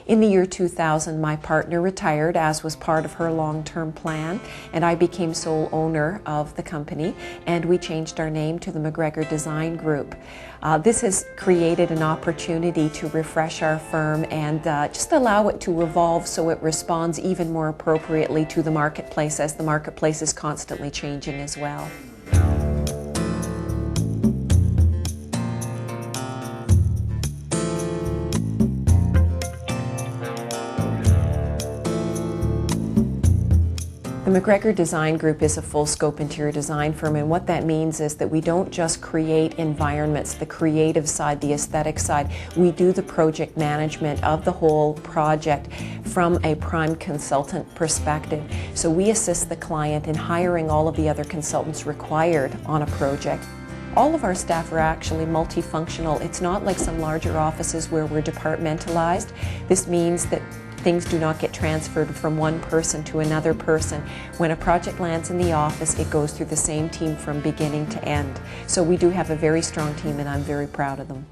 In the year 2000, my partner retired, as was part of her long-term plan, and I became sole owner of the company, and we changed our name to the McGregor Design Group. This has created an opportunity to refresh our firm and just allow it to evolve so it responds even more appropriately to the marketplace, as the marketplace is constantly changing as well. The McGregor Design Group is a full-scope interior design firm, and what that means is that we don't just create environments, the creative side, the aesthetic side. We do the project management of the whole project from a prime consultant perspective. So we assist the client in hiring all of the other consultants required on a project. All of our staff are actually multifunctional. It's not like some larger offices where we're departmentalized. This means that things do not get transferred from one person to another person. When a project lands in the office, it goes through the same team from beginning to end. So we do have a very strong team, and I'm very proud of them.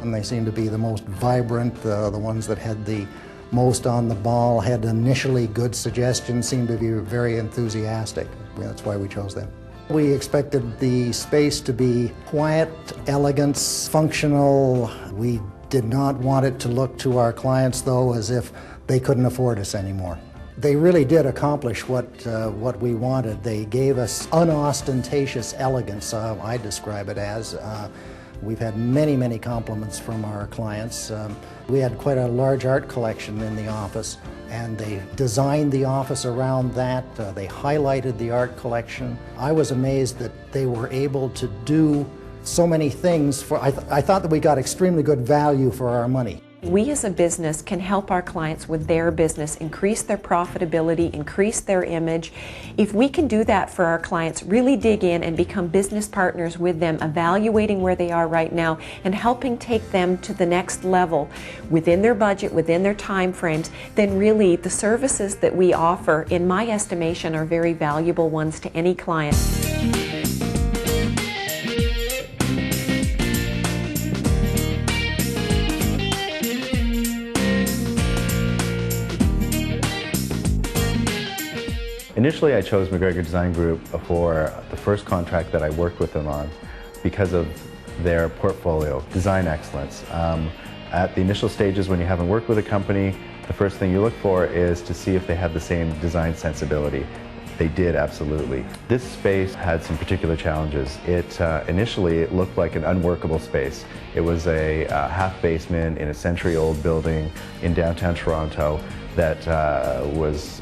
And they seem to be the most vibrant, the ones that had the most on the ball, had initially good suggestions, seemed to be very enthusiastic. That's why we chose them. We expected the space to be quiet, elegant, functional. We did not want it to look to our clients, though, as if they couldn't afford us anymore. They really did accomplish what we wanted. They gave us unostentatious elegance, I describe it as. We've had many, many compliments from our clients. We had quite a large art collection in the office, and they designed the office around that. They highlighted the art collection. I was amazed that they were able to do so many things. I thought that we got extremely good value for our money. We as a business can help our clients with their business, increase their profitability, increase their image. If we can do that for our clients, really dig in and become business partners with them, evaluating where they are right now and helping take them to the next level within their budget, within their time frames, then really the services that we offer, in my estimation, are very valuable ones to any client. Initially, I chose McGregor Design Group for the first contract that I worked with them on because of their portfolio, design excellence. At the initial stages, when you haven't worked with a company, the first thing you look for is to see if they have the same design sensibility. They did, absolutely. This space had some particular challenges. Initially, it looked like an unworkable space. It was a half basement in a century-old building in downtown Toronto that was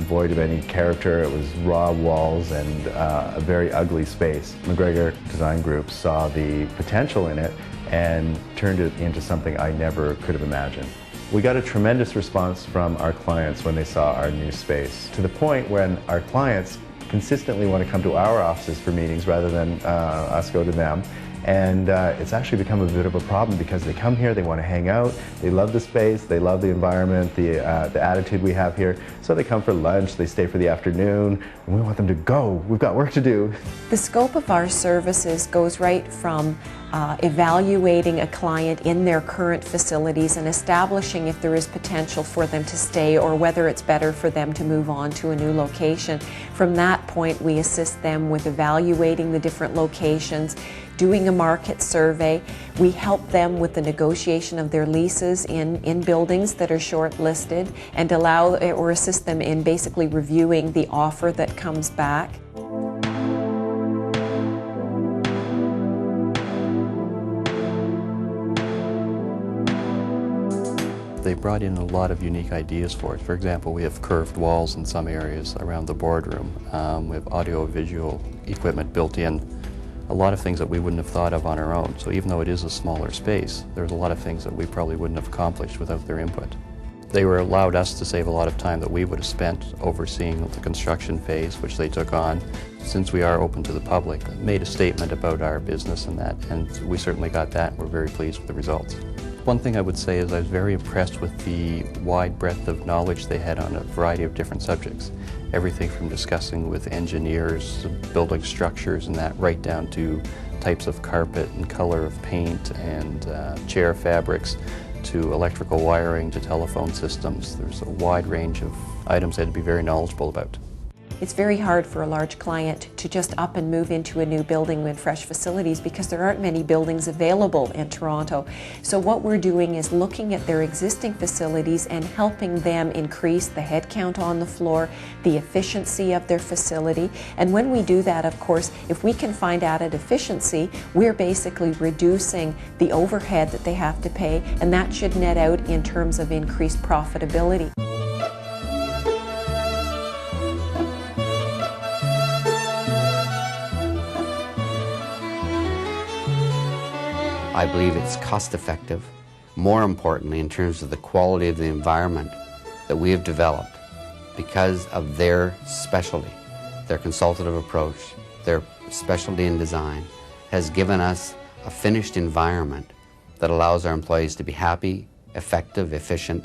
void of any character. It was raw walls and a very ugly space. McGregor Design Group saw the potential in it and turned it into something I never could have imagined. We got a tremendous response from our clients when they saw our new space, to the point when our clients consistently want to come to our offices for meetings rather than us go to them. And it's actually become a bit of a problem because they come here, they want to hang out, they love the space, they love the environment, the attitude we have here. So they come for lunch, they stay for the afternoon, and we want them to go. We've got work to do. The scope of our services goes right from evaluating a client in their current facilities and establishing if there is potential for them to stay or whether it's better for them to move on to a new location. From that point, we assist them with evaluating the different locations, doing a market survey. We help them with the negotiation of their leases in buildings that are shortlisted and allow or assist them in basically reviewing the offer that comes back. They brought in a lot of unique ideas for it. For example, we have curved walls in some areas around the boardroom. We have audio-visual equipment built in. A lot of things that we wouldn't have thought of on our own. So even though it is a smaller space, there's a lot of things that we probably wouldn't have accomplished without their input. They allowed us to save a lot of time that we would have spent overseeing the construction phase, which they took on. Since we are open to the public, made a statement about our business and that, and we certainly got that, and we're very pleased with the results. One thing I would say is I was very impressed with the wide breadth of knowledge they had on a variety of different subjects. Everything from discussing with engineers, building structures and that, right down to types of carpet and color of paint and chair fabrics, to electrical wiring, to telephone systems. There's a wide range of items they had to be very knowledgeable about. It's very hard for a large client to just up and move into a new building with fresh facilities because there aren't many buildings available in Toronto. So what we're doing is looking at their existing facilities and helping them increase the headcount on the floor, the efficiency of their facility. And when we do that, of course, if we can find added efficiency, we're basically reducing the overhead that they have to pay, and that should net out in terms of increased profitability. I believe it's cost effective, more importantly in terms of the quality of the environment that we have developed because of their specialty. Their consultative approach, their specialty in design has given us a finished environment that allows our employees to be happy, effective, efficient,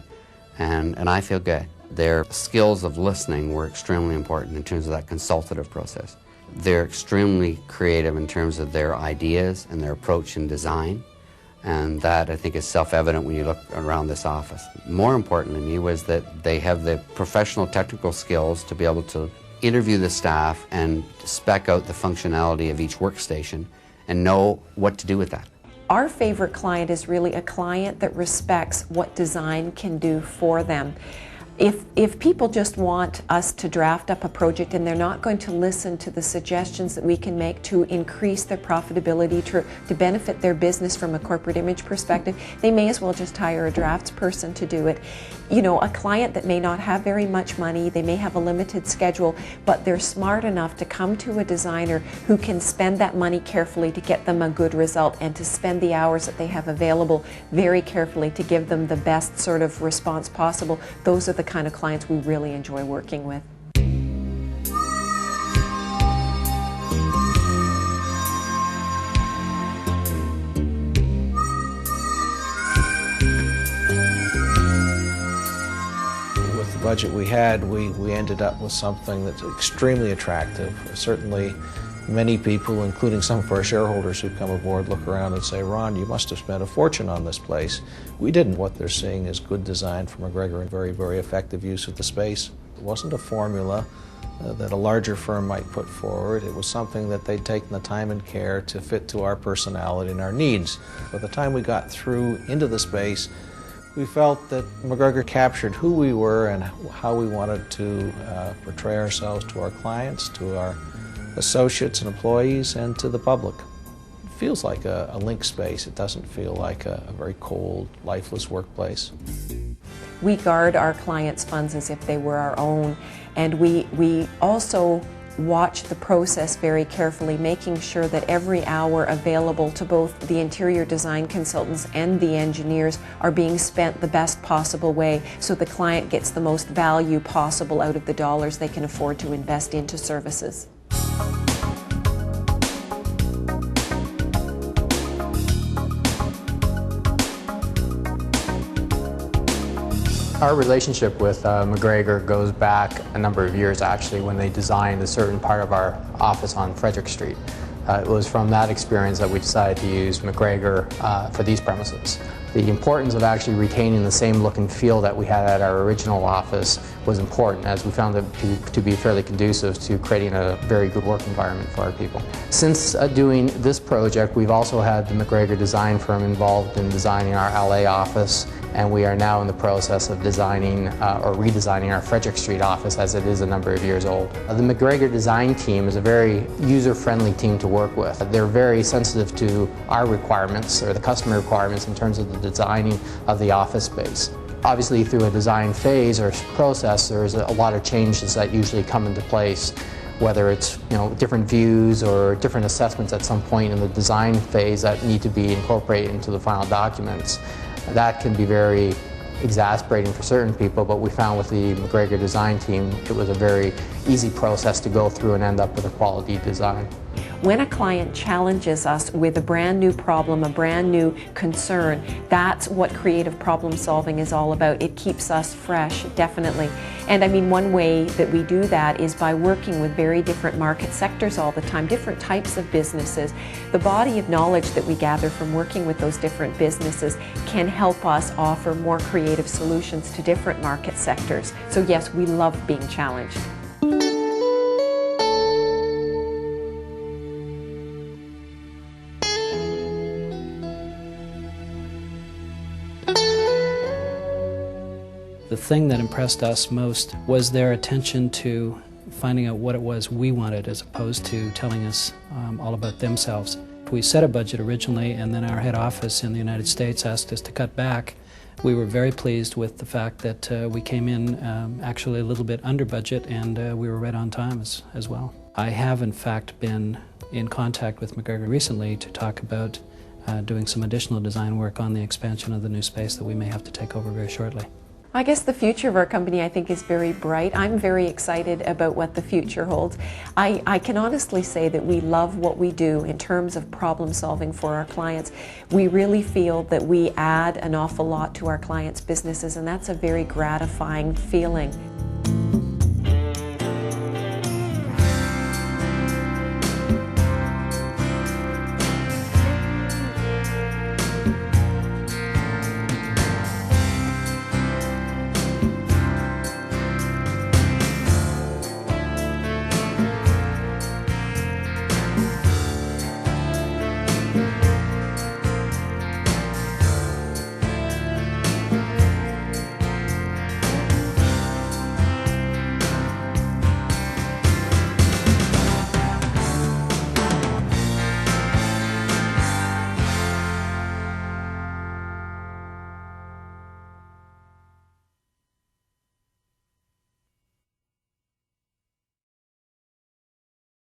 and I feel good. Their skills of listening were extremely important in terms of that consultative process. They're extremely creative in terms of their ideas and their approach in design, and that I think is self-evident when you look around this office. More importantly to me was that they have the professional technical skills to be able to interview the staff and spec out the functionality of each workstation and know what to do with that. Our favorite client is really a client that respects what design can do for them. If people just want us to draft up a project and they're not going to listen to the suggestions that we can make to increase their profitability, to benefit their business from a corporate image perspective, they may as well just hire a draftsperson to do it. You know, a client that may not have very much money, they may have a limited schedule, but they're smart enough to come to a designer who can spend that money carefully to get them a good result and to spend the hours that they have available very carefully to give them the best sort of response possible. Those are the kind of clients we really enjoy working with. With the budget we had, we ended up with something that's extremely attractive. Certainly many people, including some of our shareholders who come aboard, look around and say, "Ron, you must have spent a fortune on this place." We didn't. What they're seeing is good design from McGregor and very, very effective use of the space. It wasn't a formula that a larger firm might put forward. It was something that they'd taken the time and care to fit to our personality and our needs. By the time we got through into the space, we felt that McGregor captured who we were and how we wanted to portray ourselves to our clients, to our associates and employees, and to the public. It feels like a link space. It doesn't feel like a very cold, lifeless workplace. We guard our clients' funds as if they were our own, and we also watch the process very carefully, making sure that every hour available to both the interior design consultants and the engineers are being spent the best possible way so the client gets the most value possible out of the dollars they can afford to invest into services. Our relationship with McGregor goes back a number of years, actually, when they designed a certain part of our office on Frederick Street. It was from that experience that we decided to use McGregor for these premises. The importance of actually retaining the same look and feel that we had at our original office was important, as we found it to be fairly conducive to creating a very good work environment for our people. Since doing this project, we've also had the McGregor Design firm involved in designing our LA office, and we are now in the process of designing or redesigning our Frederick Street office, as it is a number of years old. The McGregor Design team is a very user-friendly team to work with. They're very sensitive to our requirements, or the customer requirements, in terms of the designing of the office space. Obviously, through a design phase or process, there's a lot of changes that usually come into place, whether it's different views or different assessments at some point in the design phase that need to be incorporated into the final documents. That can be very exasperating for certain people, but we found with the McGregor Design team it was a very easy process to go through and end up with a quality design. When a client challenges us with a brand new problem, a brand new concern, that's what creative problem solving is all about. It keeps us fresh, definitely. And I mean, one way that we do that is by working with very different market sectors all the time, different types of businesses. The body of knowledge that we gather from working with those different businesses can help us offer more creative solutions to different market sectors. So yes, we love being challenged. The thing that impressed us most was their attention to finding out what it was we wanted as opposed to telling us all about themselves. We set a budget originally, and then our head office in the United States asked us to cut back. We were very pleased with the fact that we came in actually a little bit under budget, and we were right on time as well. I have in fact been in contact with McGregor recently to talk about doing some additional design work on the expansion of the new space that we may have to take over very shortly. I guess the future of our company, I think, is very bright. I'm very excited about what the future holds. I can honestly say that we love what we do in terms of problem solving for our clients. We really feel that we add an awful lot to our clients' businesses, and that's a very gratifying feeling.